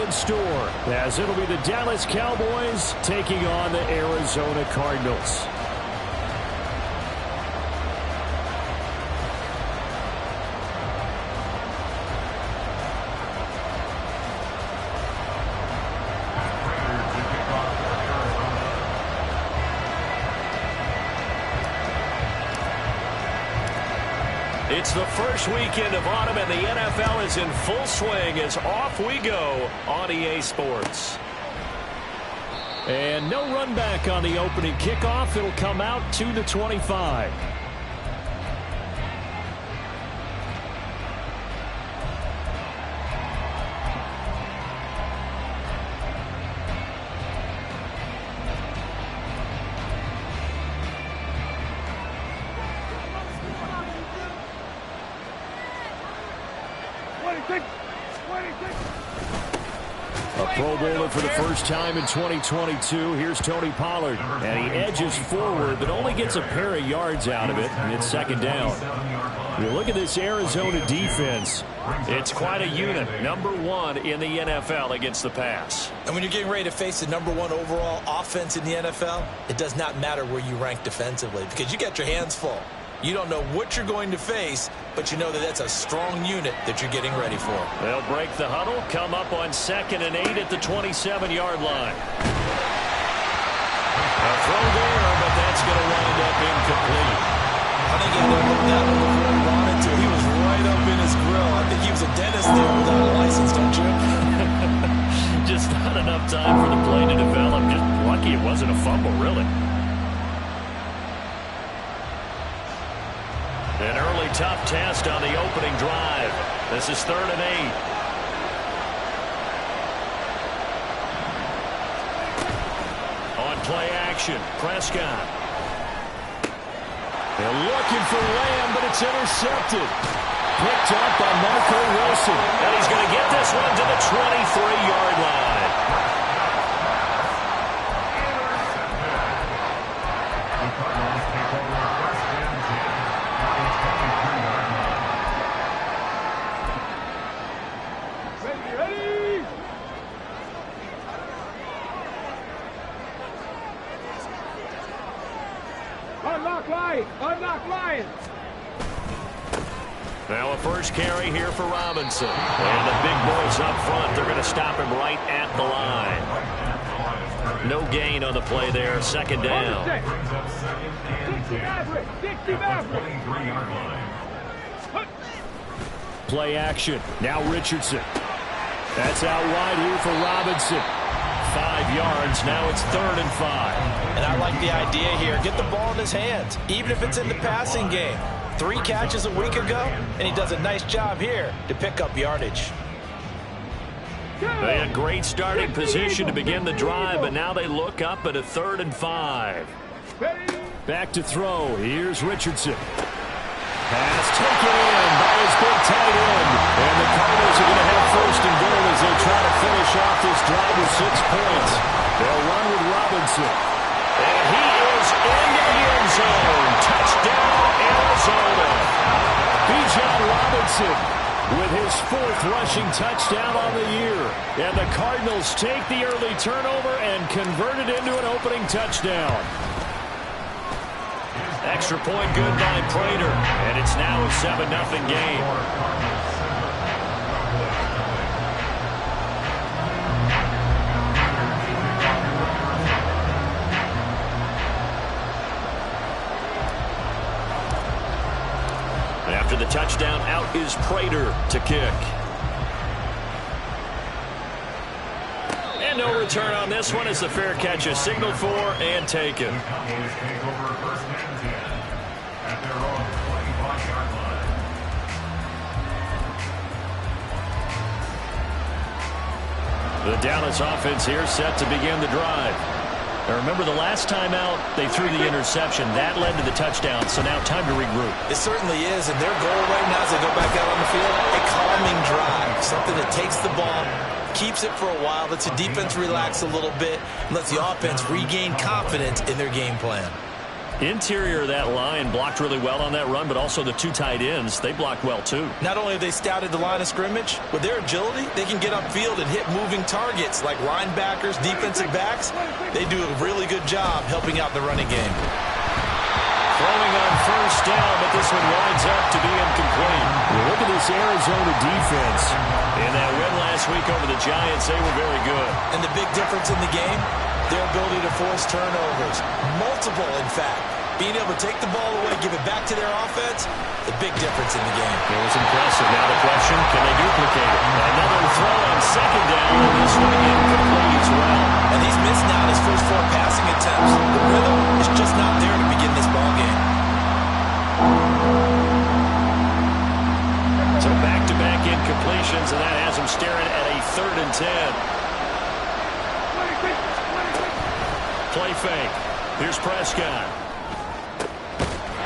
in store, as it'll be the Dallas Cowboys taking on the Arizona Cardinals. It's the first weekend of autumn, and the NFL is in full swing as off we go on EA Sports. And no run back on the opening kickoff. It'll come out to the 25. A Pro Bowler for the first time in 2022. Here's Tony Pollard, and he edges forward, but only gets a pair of yards out of it, and it's second down. You look at this Arizona defense. It's quite a unit. Number one in the NFL against the pass. And when you're getting ready to face the number one overall offense in the NFL, it does not matter where you rank defensively because you got your hands full. You don't know what you're going to face, but you know that that's a strong unit that you're getting ready for. They'll break the huddle, come up on 2nd and 8 at the 27-yard line. A throw there, but that's going to wind up incomplete. I think he looked that one before he wanted to. He was right up in his grill. I think he was a dentist there without a license, don't you? Just not enough time for the play to develop. Just lucky it wasn't a fumble, really. An early tough test on the opening drive. This is 3rd and 8. On play action, Prescott. They're looking for Lamb, but it's intercepted. Picked up by Marco Wilson. And he's going to get this one to the 23-yard line. Unlock Lions. Now a first carry here for Robinson. And the big boys up front, they're going to stop him right at the line. No gain on the play there, second down. 60 Play action. Now Richardson. That's out wide here for Robinson. 5 yards. Now it's 3rd and 5. And I like the idea here. Get the ball in his hands, even if it's in the passing game. 3 catches a week ago, and he does a nice job here to pick up yardage. They had great starting position to begin the drive, but now they look up at a 3rd and 5. Back to throw. Here's Richardson. Pass taken in by his big tight end. And the Cardinals are going to have 1st and goal as they try to finish off this drive with 6 points. They'll run with Robinson. And he is into the end zone. Touchdown, Arizona. Bijan Robinson with his 4th rushing touchdown on the year. And the Cardinals take the early turnover and convert it into an opening touchdown. Extra point good by Prater. And it's now a 7-0 game. After the touchdown, out is Prater to kick. And no return on this one as the fair catch is signaled for and taken. The Dallas offense here set to begin the drive. Now remember, the last time out, they threw the interception. That led to the touchdown, so now time to regroup. It certainly is, and their goal right now as they go back out on the field, a calming drive, something that takes the ball, keeps it for a while, lets the defense relax a little bit, and lets the offense regain confidence in their game plan. Interior of that line blocked really well on that run, but also the two tight ends, they blocked well too. Not only have they scouted the line of scrimmage, with their agility, they can get upfield and hit moving targets like linebackers, defensive backs. They do a really good job helping out the running game. Throwing on first down, but this one winds up to be incomplete. Well, look at this Arizona defense. In that win last week over the Giants, they were very good. And the big difference in the game, their ability to force turnovers. Multiple, in fact. Being able to take the ball away, give it back to their offense, the big difference in the game. It was impressive. Now the question, can they duplicate it? Another throw on second down, and this one incomplete as well. And he's missed now his first 4 passing attempts. The rhythm is just not there to begin this ball game. So back-to-back incompletions, and that has him staring at a 3rd and 10. Play fake. Here's Prescott.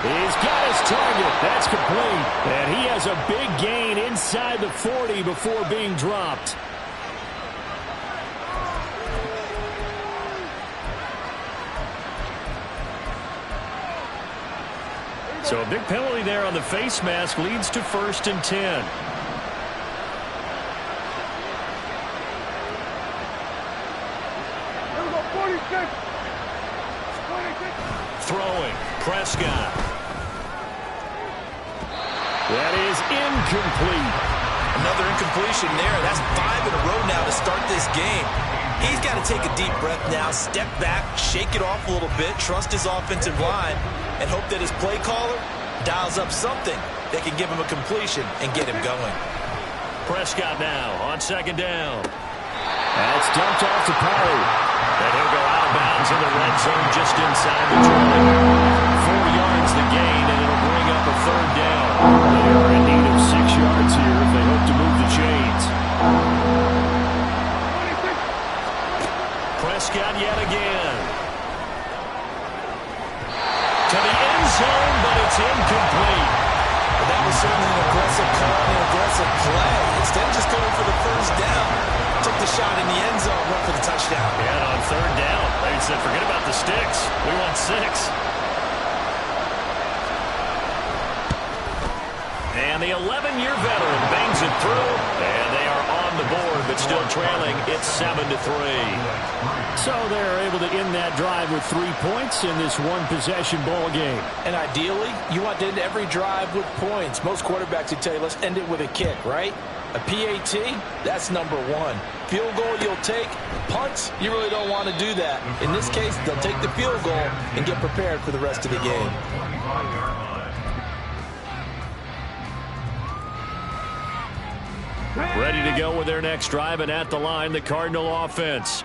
He's got his target. That's complete. And he has a big gain inside the 40 before being dropped. So a big penalty there on the face mask leads to 1st and 10. Throwing. Prescott. That is incomplete. Another incompletion there. That's 5 in a row now to start this game. He's got to take a deep breath now, step back, shake it off a little bit, trust his offensive line, and hope that his play caller dials up something that can give him a completion and get him going. Prescott now on 2nd down. That's dumped off to Perry. And he'll go out of bounds in the red zone just inside the 20. 4 yards the gain, and it'll bring up a 3rd down. They are in need of 6 yards here if they hope to move the chains. Prescott yet again. To the end zone, but it's incomplete. Well, that was certainly an aggressive call and an aggressive play. Instead of just going for the first down, took the shot in the end zone, went for the touchdown. Yeah, and on 3rd down, they said, forget about the sticks. We want 6. And the 11-year veteran bangs it through, and they are on the board, but still trailing. It's 7-3. So they're able to end that drive with 3 points in this one-possession ball game. And ideally, you want to end every drive with points. Most quarterbacks would tell you, let's end it with a kick, right? A PAT, that's number 1. Field goal you'll take. Punts, you really don't want to do that. In this case, they'll take the field goal and get prepared for the rest of the game. Ready to go with their next drive, and at the line, the Cardinal offense.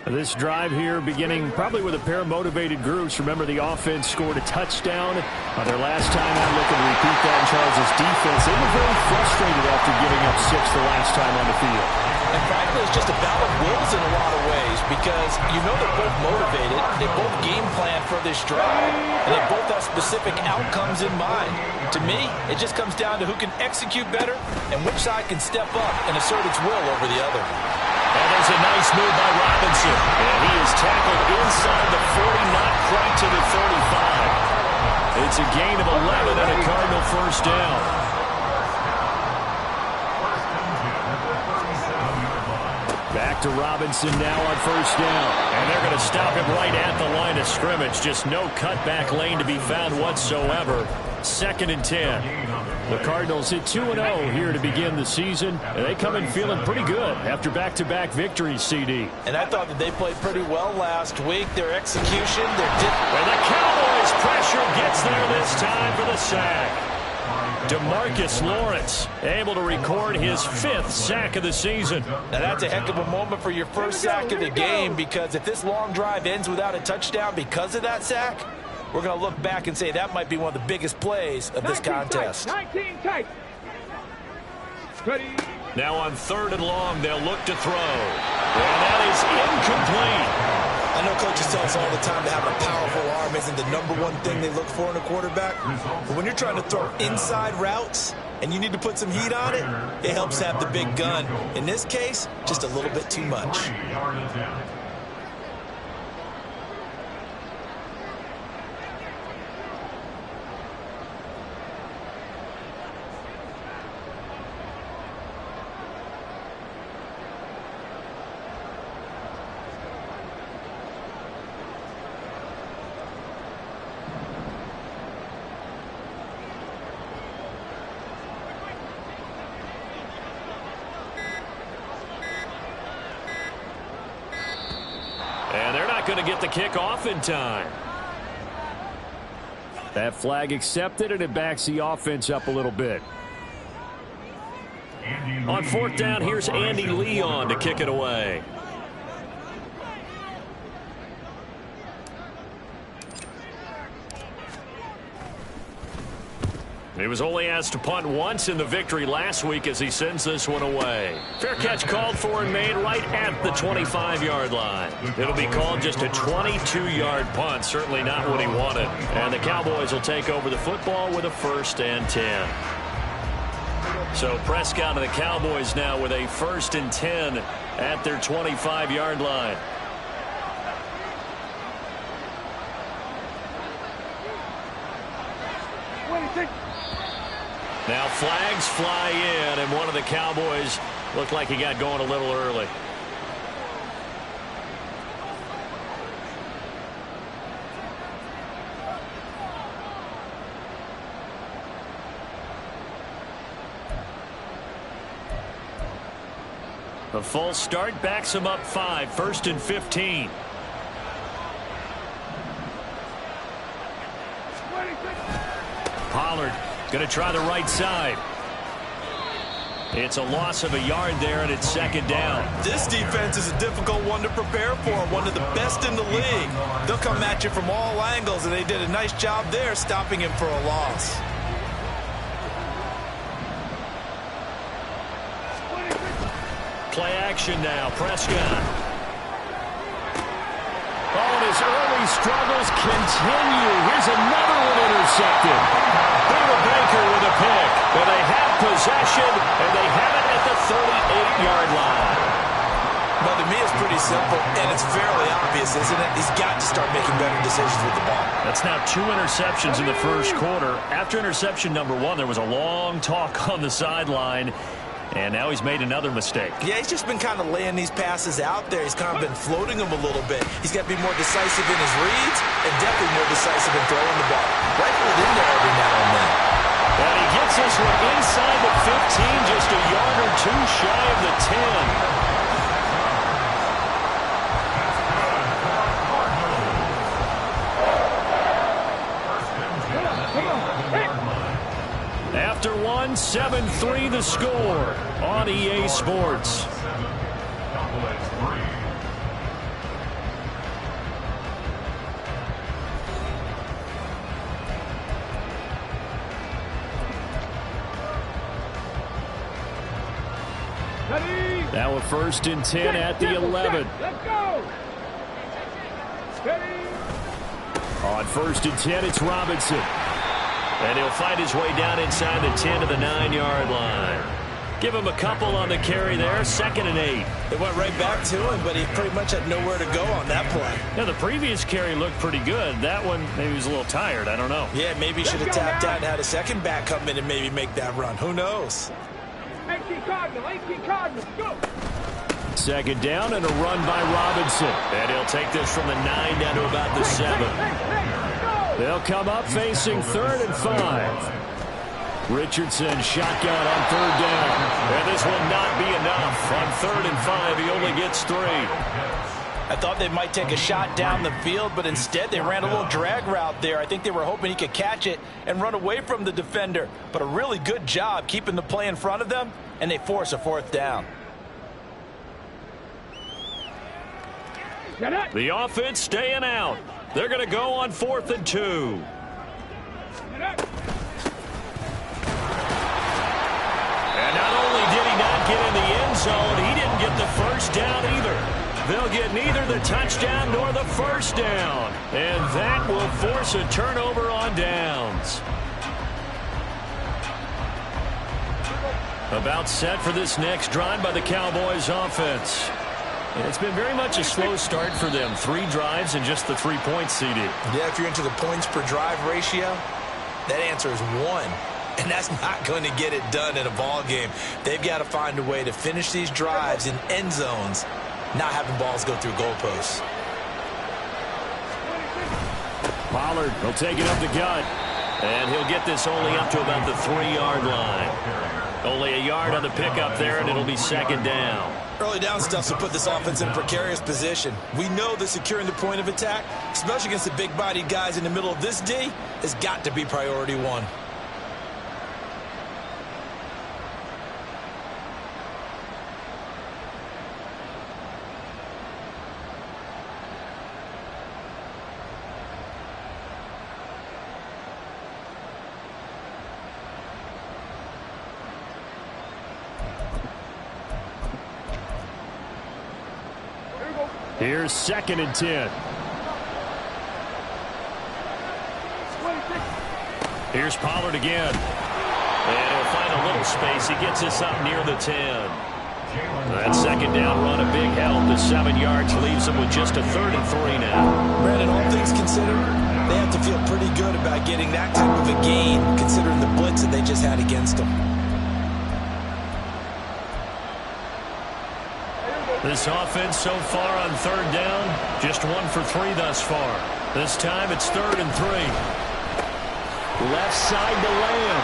This drive here beginning probably with a pair of motivated groups. Remember, the offense scored a touchdown on their last time out. Looking to repeat that in Charles' defense. They were very frustrated after giving up 6 the last time on the field. And frankly, it's just a battle of wills in a lot of ways because you know they're both motivated. They both game plan for this drive, and they both have specific outcomes in mind. To me, it just comes down to who can execute better and which side can step up and assert its will over the other. And there's a nice move by Robinson. And he is tackled inside the 40, not quite to the 35. It's a gain of 11 and a Cardinal first down. Back to Robinson now on first down. And they're going to stop him right at the line of scrimmage. Just no cutback lane to be found whatsoever. 2nd and 10. The Cardinals hit 2-0 here to begin the season. And they come in feeling pretty good after back-to-back victories, CD. And I thought that they played pretty well last week. Their execution, and the Cowboys' pressure gets there this time for the sack. DeMarcus Lawrence able to record his 5th sack of the season. Now that's a heck of a moment for your first sack of the game, because if this long drive ends without a touchdown because of that sack, we're going to look back and say that might be one of the biggest plays of this contest. 19 tight. Ready. Now on 3rd and long, they'll look to throw. And that is incomplete. I know coaches tell us all the time that having a powerful arm isn't the #1 thing they look for in a quarterback. But when you're trying to throw inside routes and you need to put some heat on it, it helps have the big gun. In this case, just a little bit too much. And they're not going to get the kick off in time. That flag accepted, and it backs the offense up a little bit. On fourth down, here's Andy Leon to kick it away. He was only asked to punt once in the victory last week as he sends this one away. Fair catch called for and made right at the 25-yard line. It'll be called just a 22-yard punt, certainly not what he wanted. And the Cowboys will take over the football with a 1st and 10. So Prescott and the Cowboys now with a 1st and 10 at their 25-yard line. Now flags fly in, and one of the Cowboys looked like he got going a little early. A false start backs him up 5, 1st and 15. Pollard going to try the right side. It's a loss of a yard there, and it's 2nd down. This defense is a difficult one to prepare for, one of the best in the league. They'll come at you from all angles, and they did a nice job there stopping him for a loss. Play action now. Prescott. Oh, and his early struggles continue. Here's another one intercepted. Buda Baker with a pick. But they have possession, and they have it at the 38-yard line. Well, to me, it's pretty simple, and it's fairly obvious, isn't it? He's got to start making better decisions with the ball. That's now 2 interceptions in the first quarter. After interception number 1, there was a long talk on the sideline. And now he's made another mistake. Yeah, he's just been kind of laying these passes out there. He's kind of been floating them a little bit. He's got to be more decisive in his reads and definitely more decisive in throwing the ball. Rifle it in there every now and then. And he gets this one inside the 15, just a yard or 2 shy of the 10. After 7-3 the score on EA Sports. Now a 1st and 10 at the 11. Let's go. On 1st and 10, it's Robinson. And he'll find his way down inside the 10 to the 9-yard line. Give him a couple on the carry there. 2nd and 8. It went right back to him, but he pretty much had nowhere to go on that play. Yeah, the previous carry looked pretty good. That one, maybe he was a little tired. I don't know. Yeah, maybe he should have tapped out and had a second back come in and maybe make that run. Who knows? 18 Cardinals, go! 2nd down and a run by Robinson. And he'll take this from the 9 down to about the 7. They'll come up facing 3rd and 5. Richardson shotgun on 3rd down. And this will not be enough. On 3rd and 5, he only gets 3. I thought they might take a shot down the field, but instead they ran a little drag route there. I think they were hoping he could catch it and run away from the defender. But a really good job keeping the play in front of them, and they force a 4th down. The offense staying out. They're going to go on 4th and 2. And not only did he not get in the end zone, he didn't get the 1st down either. They'll get neither the touchdown nor the 1st down. And that will force a turnover on downs. About set for this next drive by the Cowboys offense. It's been very much a slow start for them. 3 drives and just the 3 points, CD. Yeah, if you're into the points per drive ratio, that answer is 1. And that's not going to get it done in a ball game. They've got to find a way to finish these drives in end zones, not having balls go through goalposts. Pollard will take it up the gut. And he'll get this only up to about the 3-yard line. Only a yard on the pickup there, and it'll be 2nd down. Early down stuff will put this offense in a precarious position. We know that securing the point of attack, especially against the big-bodied guys in the middle of this D, has got to be priority one. Here's 2nd and 10. Here's Pollard again. And he'll find a little space. He gets us up near the 10. That 2nd down run, a big help. The 7 yards leaves them with just a 3rd and 3 now. Brandon, all things considered, they have to feel pretty good about getting that type of a gain, considering the blitz that they just had against them. This offense so far on 3rd down, just 1 for 3 thus far. This time it's 3rd and 3. Left side to Lamb.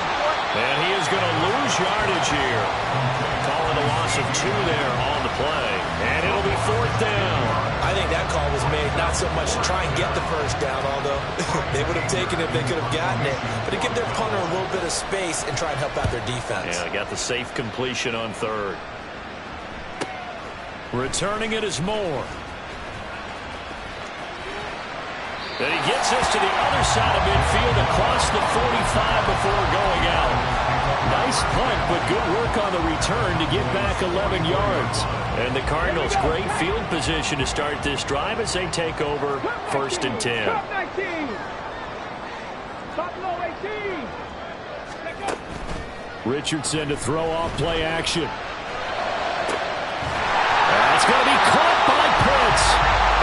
And he is going to lose yardage here. Calling a loss of 2 there on the play. And it'll be 4th down. I think that call was made not so much to try and get the 1st down, although they would have taken it if they could have gotten it, but to give their punter a little bit of space and try and help out their defense. Yeah, got the safe completion on 3rd. Returning it is Moore. And he gets us to the other side of midfield across the 45 before going out. Nice punt, but good work on the return to get back 11 yards. And the Cardinals, great field position to start this drive as they take over 1st and 10. Top 19. Top low 18. Richardson to throw off play action. It's going to be caught by Pitts.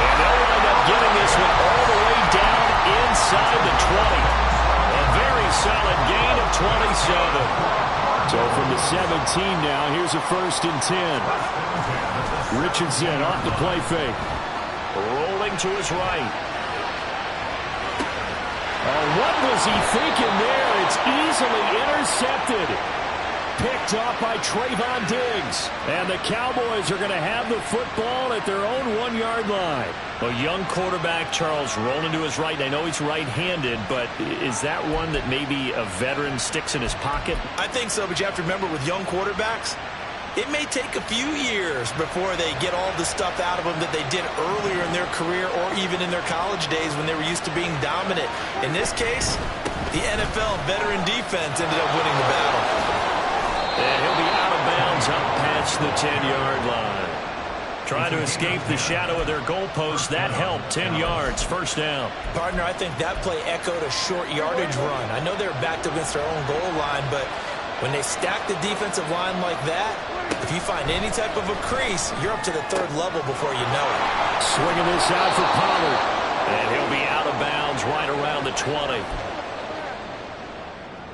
And they'll wind up getting this one all the way down inside the 20. A very solid gain of 27. So from the 17 now, here's a 1st and 10. Richardson off the play fake. Rolling to his right. Oh, what was he thinking there? It's easily intercepted. Picked off by Trayvon Diggs. And the Cowboys are going to have the football at their own 1-yard line. A young quarterback, Charles, rolling to his right. I know he's right-handed, but is that one that maybe a veteran sticks in his pocket? I think so, but you have to remember with young quarterbacks, it may take a few years before they get all the stuff out of them that they did earlier in their career or even in their college days when they were used to being dominant. In this case, the NFL veteran defense ended up winning the battle. And he'll be out of bounds up past the 10-yard line. Trying to escape the shadow of their goalpost. That helped. 10 yards. 1st down. Partner, I think that play echoed a short yardage run. I know they're backed against their own goal line, but when they stack the defensive line like that, if you find any type of a crease, you're up to the 3rd level before you know it. Swinging this out for Pollard. And he'll be out of bounds right around the 20.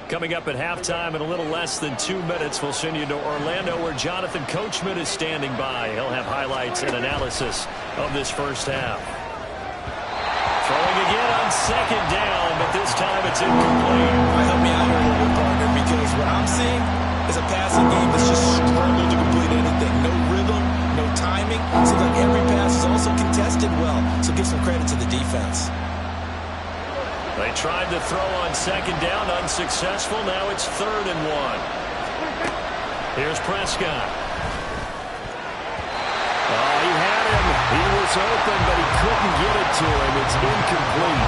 Coming up at halftime in a little less than 2 minutes, we'll send you to Orlando where Jonathan Coachman is standing by. He'll have highlights and analysis of this 1st half. Throwing again on 2nd down, but this time it's incomplete. Help me out here a little bit, partner, because what I'm seeing is a passing game that's just struggling to complete anything. No rhythm, no timing. Seems like every pass is also contested well, so give some credit to the defense. They tried to throw on 2nd down, unsuccessful. Now it's 3rd and 1. Here's Prescott. Oh, he had him. He was open, but he couldn't get it to him. It's incomplete.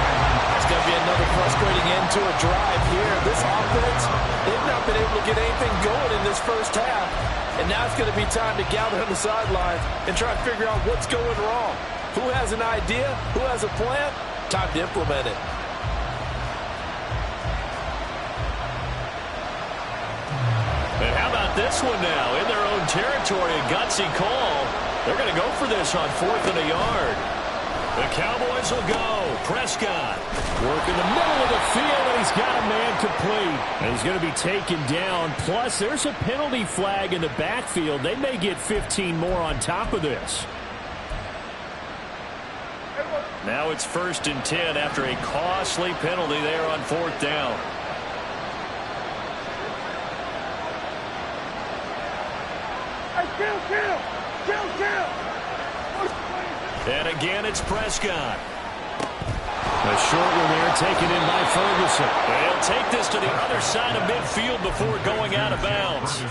It's going to be another frustrating end to a drive here. This offense, they've not been able to get anything going in this 1st half. And now it's going to be time to gather on the sidelines and try to figure out what's going wrong. Who has an idea? Who has a plan? Time to implement it. And how about this one now? In their own territory, a gutsy call. They're going to go for this on 4th and a yard. The Cowboys will go. Prescott work in the middle of the field, and he's got a man complete. And he's going to be taken down. Plus, there's a penalty flag in the backfield. They may get 15 more on top of this. Now it's 1st and 10 after a costly penalty there on 4th down. Hey, kill! And again, it's Prescott. A short one there taken in by Ferguson. They'll take this to the other side of midfield before going out of bounds.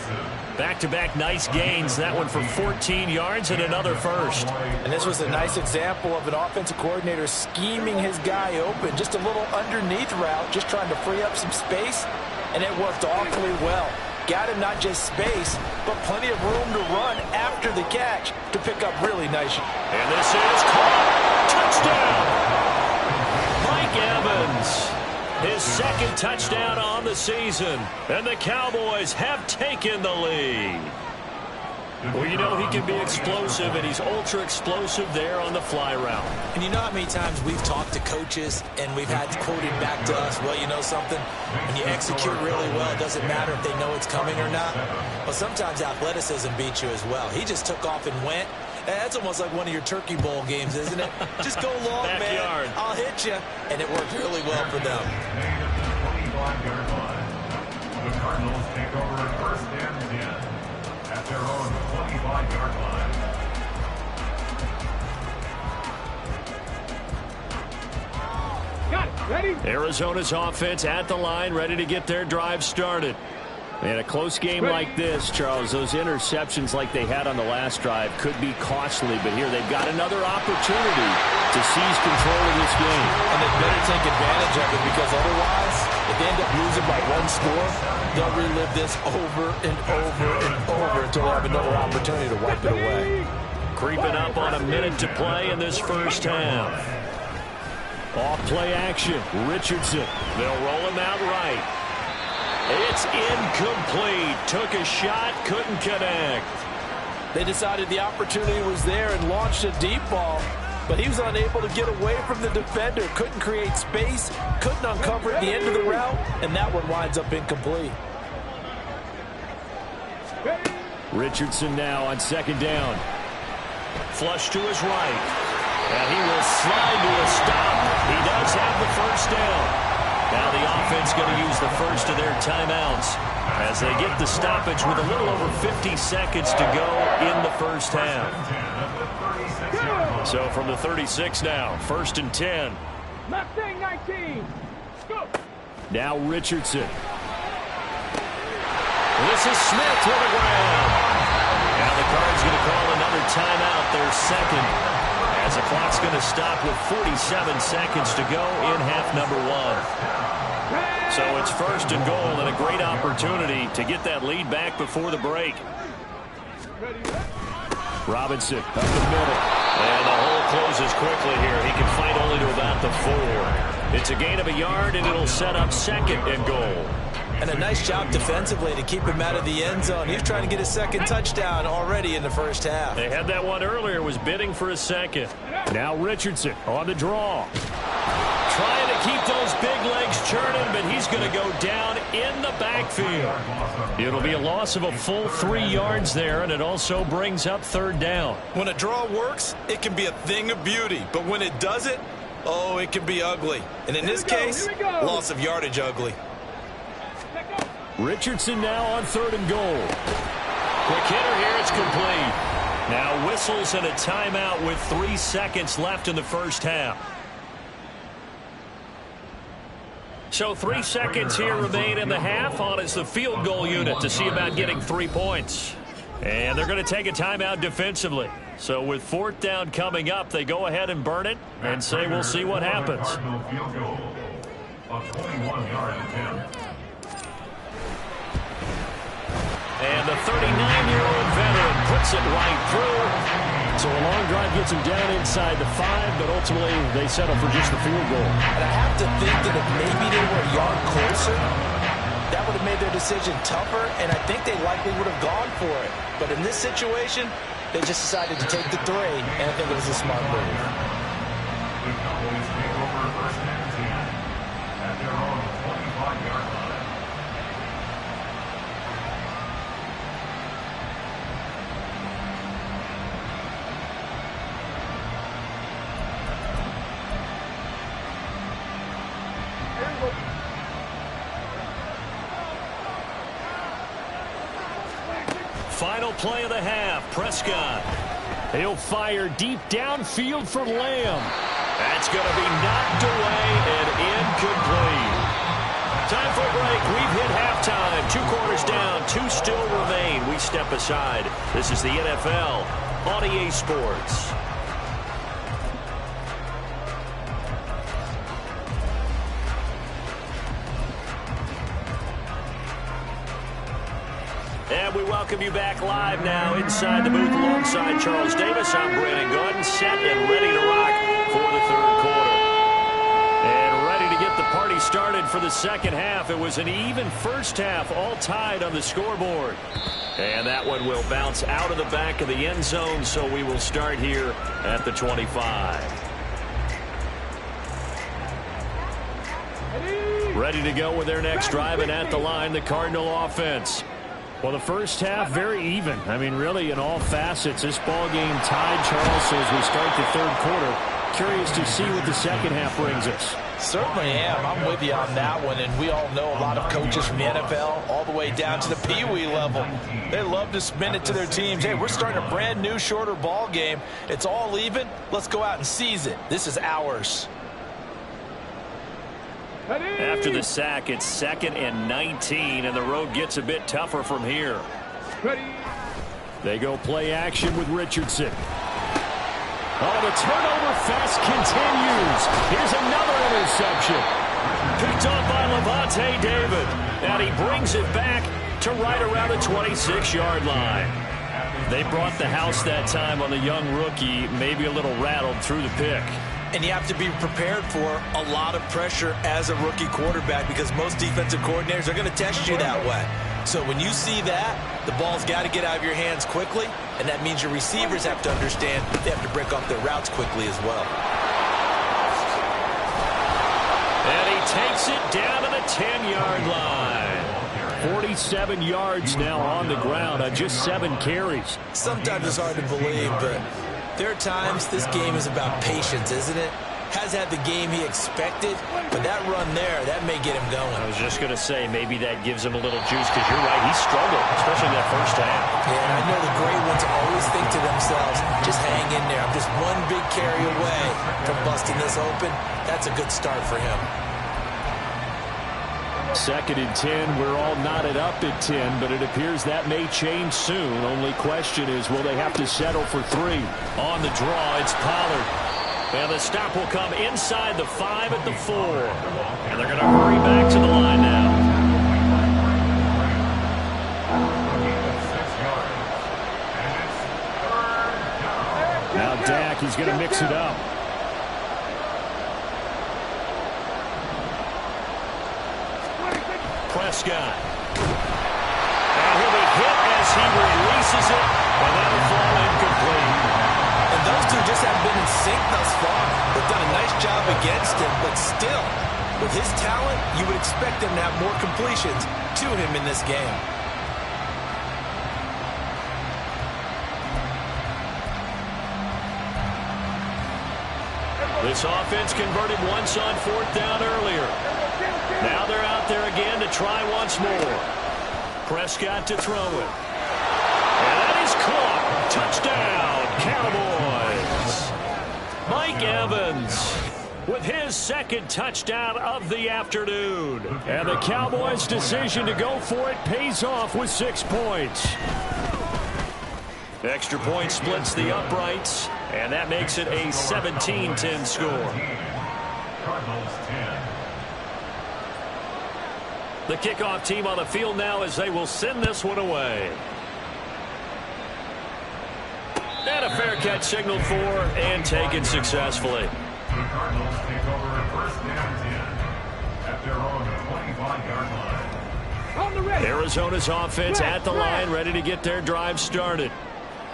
Back-to-back nice gains. That one for 14 yards and another first. And this was a nice example of an offensive coordinator scheming his guy open. Just a little underneath route, just trying to free up some space, and it worked awfully well. Got him not just space, but plenty of room to run after the catch to pick up really nice. And this is caught. Touchdown! Mike Evans, his second touchdown on the season, and the Cowboys have taken the lead. Well, you know he can be explosive, and he's ultra-explosive there on the fly route. And you know how many times we've talked to coaches, and we've had quoted back to us, well, you know something? When you execute really well, it doesn't matter if they know it's coming or not. Well, sometimes athleticism beats you as well. He just took off and went. That's almost like one of your Turkey Bowl games, isn't it? Just go long, Backyard. man. I'll hit you. And it worked really well for them. The Cardinals take over at first and 10 at their own 25-yard line. Got it. Ready? Arizona's offense at the line, ready to get their drive started. In a close game like this, Charles, those interceptions like they had on the last drive could be costly, but here they've got another opportunity to seize control of this game. And they better take advantage of it, because otherwise, if they end up losing by one score, they'll relive this over and over and over until they have another opportunity to wipe it away. Creeping up on a minute to play in this first half. Off play action. Richardson. They'll roll him out right. It's incomplete. Took a shot, couldn't connect. They decided the opportunity was there and launched a deep ball, but he was unable to get away from the defender. Couldn't create space, couldn't uncover at the end of the route, and that one winds up incomplete. Richardson now on second down. Flush to his right. And he will slide to a stop. He does have the first down. Now the offense going to use the first of their timeouts as they get the stoppage with a little over 50 seconds to go in the first half. So from the 36 now, first and 10. Mustang 19. Go. Now Richardson. This is Smith to the ground. Now the Cards going to call another timeout, their second, as the clock's going to stop with 47 seconds to go in half number one. So it's first and goal, and a great opportunity to get that lead back before the break. Robinson up the middle. And the hole closes quickly here. He can fight only to about the 4. It's a gain of a yard, and it'll set up second and goal. And a nice job defensively to keep him out of the end zone. He's trying to get his second touchdown already in the first half. They had that one earlier, was bidding for a second. Now Richardson on the draw. Trying to keep those big legs churning, but he's going to go down in the backfield. It'll be a loss of a full 3 yards there, and it also brings up third down. When a draw works, it can be a thing of beauty. But when it doesn't, oh, it can be ugly. And in this case, loss of yardage ugly. Richardson now on third and goal. Quick hitter here, it's complete. Now whistles and a timeout with 3 seconds left in the first half. So 3 seconds here remain in the half. On is the field goal unit to see about getting 3 points. And they're going to take a timeout defensively. So with fourth down coming up, they go ahead and burn it and say we'll see what happens. And the 39-year-old veteran puts it right through. So a long drive gets him down inside the 5, but ultimately they settle for just the field goal. And I have to think that if maybe they were a yard closer, that would have made their decision tougher, and I think they likely would have gone for it. But in this situation, they just decided to take the 3, and I think it was a smart move. The Cowboys take over first and 10 at their own 25-yard line. Final play of the half. Prescott He'll fire deep downfield for Lamb. That's going to be knocked away and incomplete. Time for a break. We've hit halftime. 2 quarters down. 2 still remain. We step aside. This is the NFL on EA Sports. And we welcome you back live now inside the booth alongside Charles Davis. I'm Brandon Gordon, set and ready to rock for the 3rd quarter. And ready to get the party started for the 2nd half. It was an even first half, all tied on the scoreboard. And that one will bounce out of the back of the end zone, so we will start here at the 25. Ready to go with their next drive, and at the line, the Cardinal offense. Well, the first half, very even. I mean, really, in all facets, this ball game tied, Charles. So as we start the 3rd quarter, curious to see what the 2nd half brings us. Certainly am. I'm with you on that one. And we all know a lot of coaches from the NFL all the way down to the Pee-wee level. They love to spin it to their teams. Hey, we're starting a brand new, shorter ball game. It's all even. Let's go out and seize it. This is ours. After the sack, it's 2nd and 19, and the road gets a bit tougher from here. They go play action with Richardson. Oh, the turnover fest continues. Here's another interception. Picked off by Levante David. And he brings it back to right around the 26-yard line. They brought the house that time on the young rookie, maybe a little rattled through the pick. And you have to be prepared for a lot of pressure as a rookie quarterback because most defensive coordinators are going to test you that way. So when you see that, the ball's got to get out of your hands quickly, and that means your receivers have to understand they have to break off their routes quickly as well. And he takes it down to the 10-yard line. 47 yards now on the ground on just 7 carries. Sometimes it's hard to believe, but there are times this game is about patience, isn't it? Has had the game he expected, but that run there, that may get him going. I was just going to say, maybe that gives him a little juice, because you're right, he struggled, especially that first half. Yeah, and I know the great ones always think to themselves, just hang in there. I'm just one big carry away from busting this open. That's a good start for him. 2nd and 10. We're all knotted up at 10, but it appears that may change soon. Only question is, will they have to settle for 3? On the draw, it's Pollard. And the stop will come inside the 5 at the 4. And they're going to hurry back to the line now. Now Dak, he's going to mix it up. Prescott. And he'll be hit as he releases it, and that'll fall incomplete. And those two just haven't been in sync thus far. They've done a nice job against him, but still, with his talent, you would expect him to have more completions to him in this game. This offense converted once on 4th down earlier. Now they're out there again to try once more. Prescott to throw it. And that is caught. Touchdown, Cowboys. Mike Evans with his 2nd touchdown of the afternoon. And the Cowboys' decision to go for it pays off with 6 points. Extra point splits the uprights, and that makes it a 17-10 score. Cardinals 10. The kickoff team on the field now as they will send this one away. And a fair catch signaled for and taken successfully. The Cardinals take over 1st and 10 at their own 25-yard line. On the ready. Arizona's offense at the line, ready to get their drive started.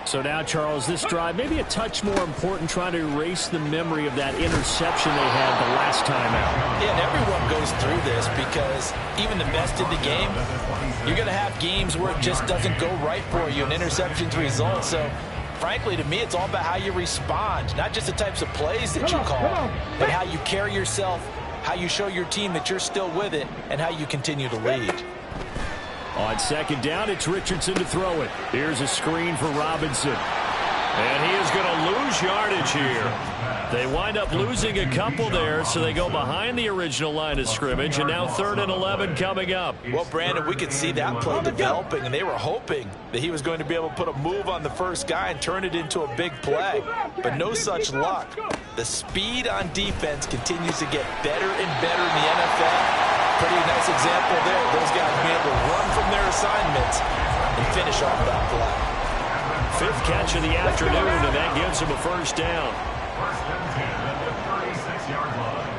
So now, Charles, this drive maybe a touch more important, trying to erase the memory of that interception they had the last time out. Yeah, and everyone goes through this because even the best in the game, you're going to have games where it just doesn't go right for you, and interceptions result. So, frankly, to me, it's all about how you respond, not just the types of plays that you call, but how you carry yourself, how you show your team that you're still with it, and how you continue to lead. On 2nd down, it's Richardson to throw it. Here's a screen for Robinson. And he is going to lose yardage here. They wind up losing a couple there, so they go behind the original line of scrimmage, and now 3rd and 11 coming up. Well, Brandon, we could see that play developing, and they were hoping that he was going to be able to put a move on the first guy and turn it into a big play. But no such luck. The speed on defense continues to get better and better in the NFL. Pretty nice example there. Those guys being able to run from their assignments and finish off that play. 5th catch of the afternoon, and that gives him a first down. First and 10 at the 36-yard line.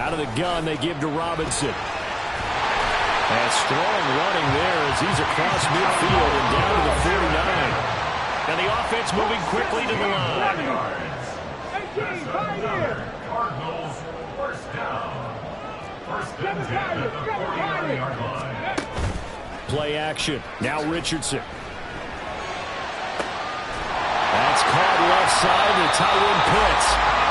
Out of the gun, they give to Robinson. And strong running there as he's across midfield and down to the 49. And the offense moving quickly to the line. 18, 5 here. Cardinals, first down. First and 10 at the 49-yard line. Play action. Now Richardson. That's caught left side to tight end Pitts.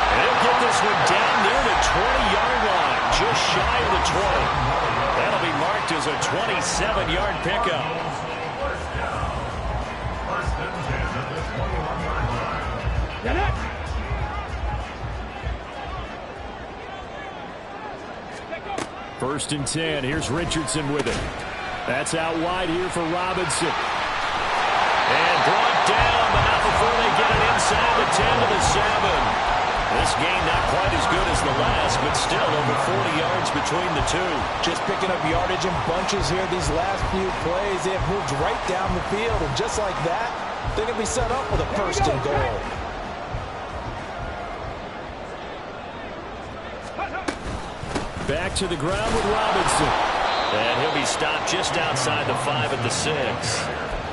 And he'll get this one down near the 20-yard line, just shy of the 20. That'll be marked as a 27-yard pickup. First down. First and 10 at the 21-yard line. First and 10. Here's Richardson with it. That's out wide here for Robinson. And brought down, but not before they get it inside the 10 to the 7. This game not quite as good as the last, but still over 40 yards between the two. Just picking up yardage in bunches here these last few plays. They have moved right down the field, and just like that, they're going to be set up with a first and goal. Back to the ground with Robinson. And he'll be stopped just outside the 5 at the 6.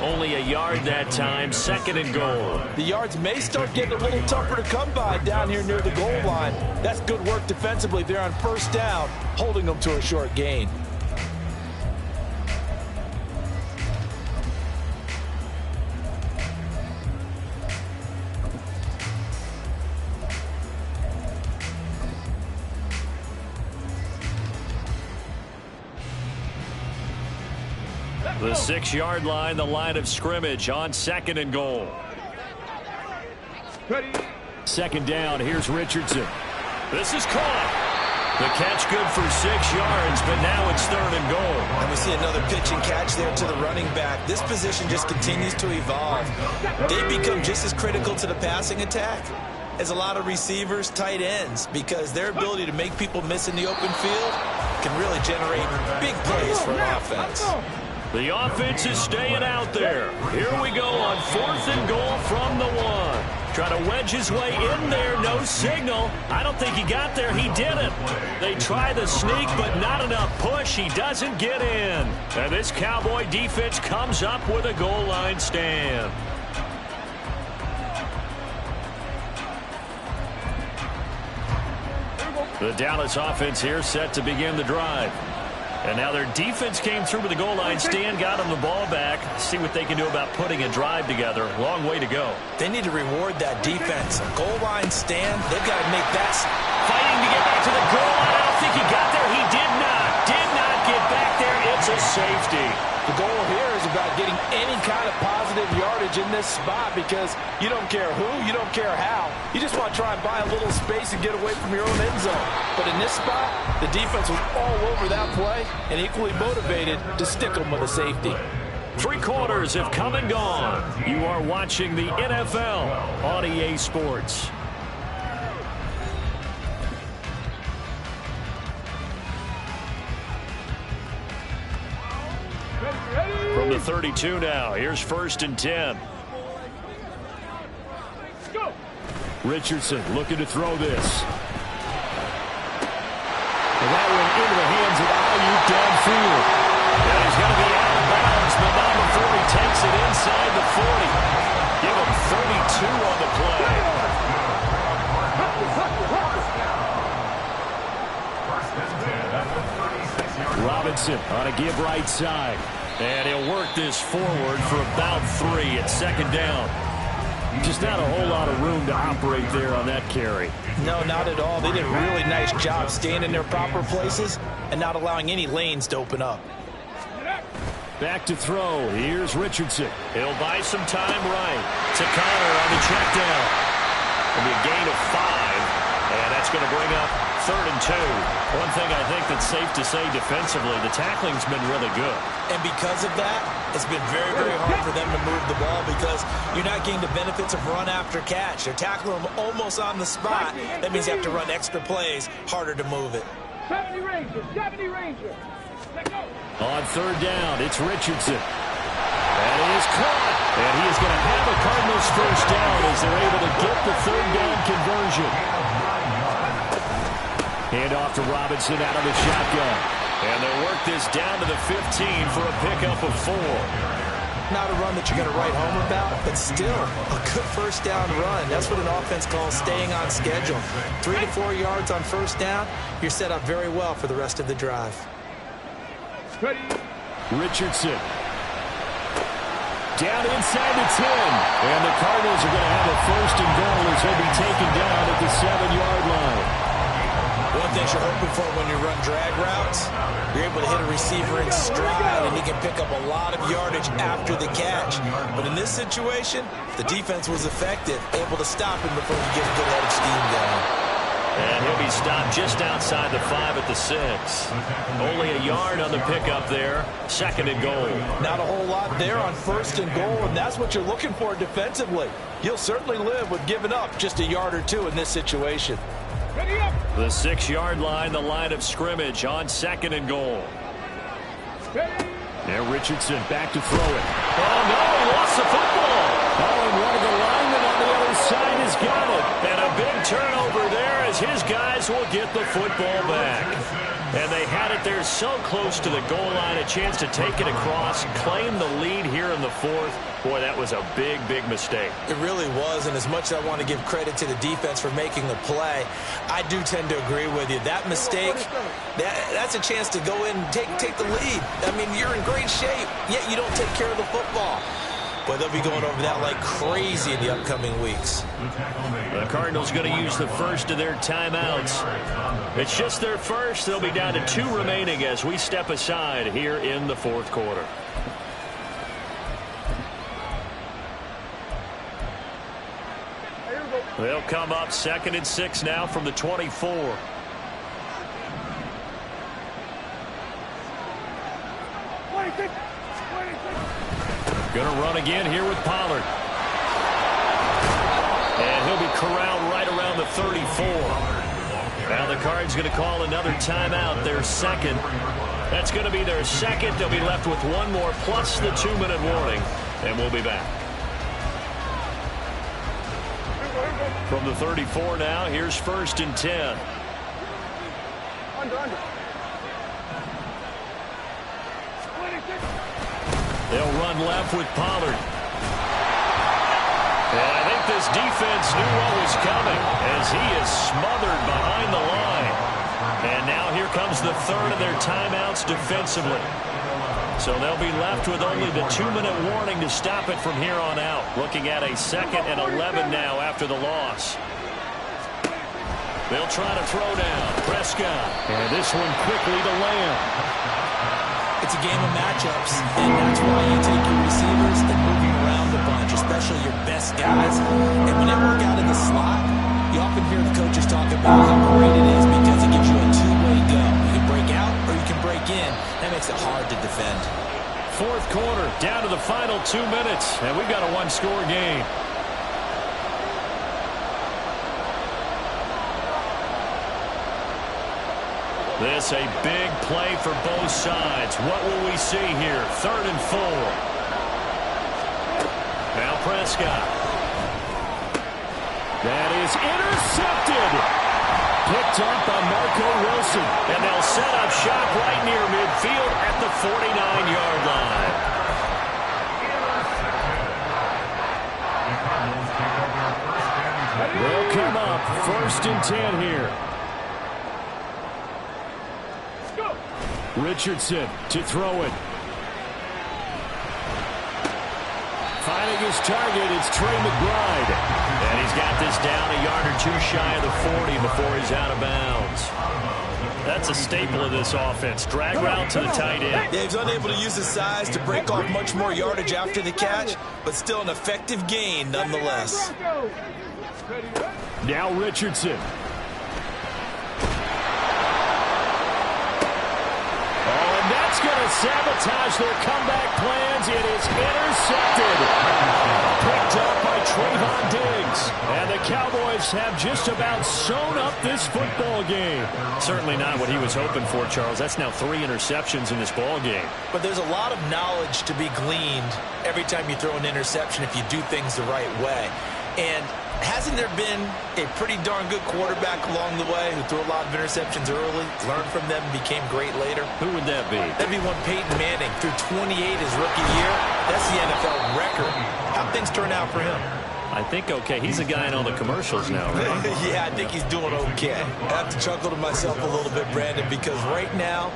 Only a yard that time, 2nd and goal. The yards may start getting a little tougher to come by down here near the goal line. That's good work defensively there on first down, holding them to a short gain. The 6-yard line, the line of scrimmage on 2nd and goal. Ready. 2nd down, here's Richardson. This is caught. The catch good for 6 yards, but now it's 3rd and goal. And we see another pitch and catch there to the running back. This position just continues to evolve. They become just as critical to the passing attack as a lot of receivers, tight ends, because their ability to make people miss in the open field can really generate big plays for an offense. The offense is staying out there. Here we go on 4th and goal from the 1. Trying to wedge his way in there, no signal. I don't think he got there. He didn't. They try the sneak, but not enough push. He doesn't get in. And this Cowboy defense comes up with a goal line stand. The Dallas offense here set to begin the drive. And now their defense came through with the goal line stand, got them the ball back. See what they can do about putting a drive together. Long way to go. They need to reward that defense. A goal line stand, they've got to make that. Fighting to get back to the goal line. I don't think he got there. He did not. Did not get back there. It's a safety. The goal here is about getting any kind of positive yardage in this spot, because you don't care who, you don't care how. You just want to try and buy a little space and get away from your own end zone. But in this spot, the defense was all over that play and equally motivated to stick them with a safety. 3 quarters have come and gone. You are watching the NFL on EA Sports. From the 32 now, here's 1st and 10. Go. Richardson looking to throw this. And that went into the hands of Ayuk downfield. And he's going to be out of bounds, but not before he takes it inside the 40. Give him 32 on the play. Robinson on a give right side. And he'll work this forward for about 3 at 2nd down. Just not a whole lot of room to operate there on that carry. No, not at all. They did a really nice job staying in their proper places and not allowing any lanes to open up. Back to throw. Here's Richardson. He'll buy some time right. To Connor on the check down. It'll be a gain of 5. And that's going to bring up 3rd and 2. One thing I think that's safe to say defensively, the tackling's been really good. And because of that, it's been very, very hard for them to move the ball because you're not getting the benefits of run after catch. They're tackling them almost on the spot. That means you have to run extra plays, harder to move it. 70 Ranger, 70 Ranger. Let go. On 3rd down, it's Richardson. That is caught. And he is going to have a Cardinals first down as they're able to get the 3rd down conversion. Hand off to Robinson out of the shotgun. And they'll work this down to the 15 for a pickup of 4. Not a run that you're going to write home about, but still a good first down run. That's what an offense calls staying on schedule. 3 to 4 yards on first down, you're set up very well for the rest of the drive. Richardson. Down inside the 10. And the Cardinals are going to have a 1st and goal as he'll be taken down at the 7-yard line. One thing you're hoping for when you run drag routes, you're able to hit a receiver in stride, and he can pick up a lot of yardage after the catch. But in this situation, the defense was effective, able to stop him before he gets a good head of steam going. And he'll be stopped just outside the 5 at the 6. Only a yard on the pickup there. 2nd and goal. Not a whole lot there on 1st and goal, and that's what you're looking for defensively. You'll certainly live with giving up just a yard or 2 in this situation. The 6-yard line, the line of scrimmage on 2nd and goal. Now Richardson back to throw it. Oh, no, he lost the football. Oh, and one of the linemen on the other side has got it. And a big turnover there as his guys will get the football back. And they had it there so close to the goal line, a chance to take it across, claim the lead here in the 4th. Boy, that was a big, big mistake. It really was, and as much as I want to give credit to the defense for making the play, I do tend to agree with you. That mistake, that's a chance to go in and take the lead. I mean, you're in great shape, yet you don't take care of the football. Boy, they'll be going over that like crazy in the upcoming weeks. The Cardinals going to use the first of their timeouts. It's just their first. They'll be down to 2 remaining as we step aside here in the 4th quarter. They'll come up 2nd and 6 now from the 24. Going to run again here with Pollard. And he'll be corralled right around the 34. Now the Cards going to call another timeout, their 2nd. That's going to be their 2nd. They'll be left with 1 more plus the 2-minute warning. And we'll be back. From the 34 now, here's 1st and 10. They'll run left with Pollard. And I think this defense knew what was coming as he is smothered behind the line. And now here comes the 3rd of their timeouts defensively. So they'll be left with only the 2-minute warning to stop it from here on out. Looking at a 2nd and 11 now after the loss. They'll try to throw down. Prescott. And this one quickly to Lamb. It's a game of matchups, and that's why you take your receivers and move them around a bunch, especially your best guys. And when they work out in the slot, you often hear the coaches talk about how great it is because it gives you a 2-way go. You can break out or you can break in. That makes it hard to defend. 4th quarter, down to the final 2 minutes, and we've got a 1-score game. This a big play for both sides. What will we see here? 3rd and 4. Now Prescott. That is intercepted. Picked up by Marco Wilson. And they'll set up shop right near midfield at the 49-yard line. They'll come up 1st and 10 here. Richardson to throw it. finding his target. It's Trey McBride. And he's got this down a yard or two shy of the 40 before he's out of bounds. That's a staple of this offense. Drag route to the tight end. Yeah, he's unable to use his size to break off much more yardage after the catch, but still an effective gain nonetheless. Now Richardson. That's going to sabotage their comeback plans. It is intercepted. Picked up by Trayvon Diggs. And the Cowboys have just about sewn up this football game. Certainly not what he was hoping for, Charles. That's now 3 interceptions in this ball game. But there's a lot of knowledge to be gleaned every time you throw an interception if you do things the right way. And hasn't there been a pretty darn good quarterback along the way who threw a lot of interceptions early, learned from them, and became great later? Who would that be? That'd be one Peyton Manning. Threw 28 his rookie year. That's the NFL record. How'd things turn out for him? I think okay. He's a guy in all the commercials now, right? Yeah, I think he's doing okay. I have to chuckle to myself a little bit, Brandon, because right now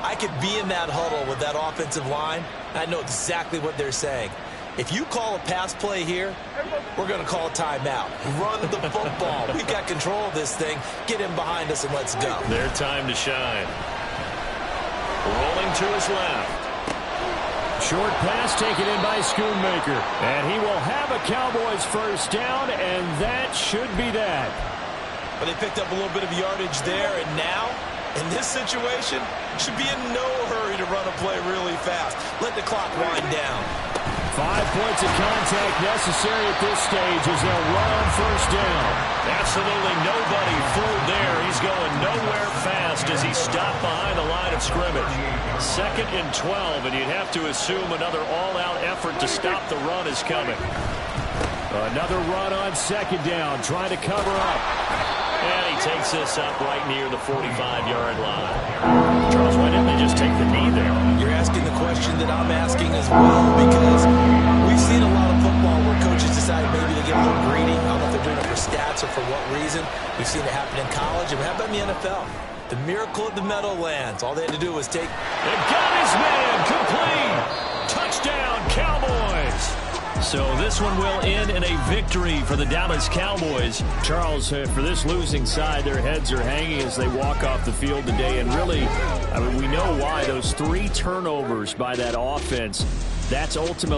I could be in that huddle with that offensive line. I know exactly what they're saying. If you call a pass play here, we're going to call a timeout. Run the football. We've got control of this thing. Get him behind us and let's go. Their time to shine. Rolling to his left. Short pass taken in by Schoonmaker. And he will have a Cowboys first down, and that should be that. But they picked up a little bit of yardage there, and now, in this situation, should be in no hurry to run a play really fast. Let the clock wind down. 5 points of contact necessary at this stage as they'll run on first down. Absolutely nobody fooled there. He's going nowhere fast as he stopped behind the line of scrimmage. 2nd and 12, and you'd have to assume another all-out effort to stop the run is coming. Another run on 2nd down, trying to cover up. And he takes this up right near the 45-yard line. Charles, why didn't they just take the knee there? You're asking the question that I'm asking as well, because we've seen a lot of football where coaches decide maybe to get a little greedy. I don't know if they're doing it for stats or for what reason. We've seen it happen in college, and what happened in the NFL. The miracle of the Meadowlands. All they had to do was take... They've got his man complete. Touchdown, Cowboys. So this one will end in a victory for the Dallas Cowboys. Charles, for this losing side, their heads are hanging as they walk off the field today. And really, I mean, we know why. Those 3 turnovers by that offense, that's ultimately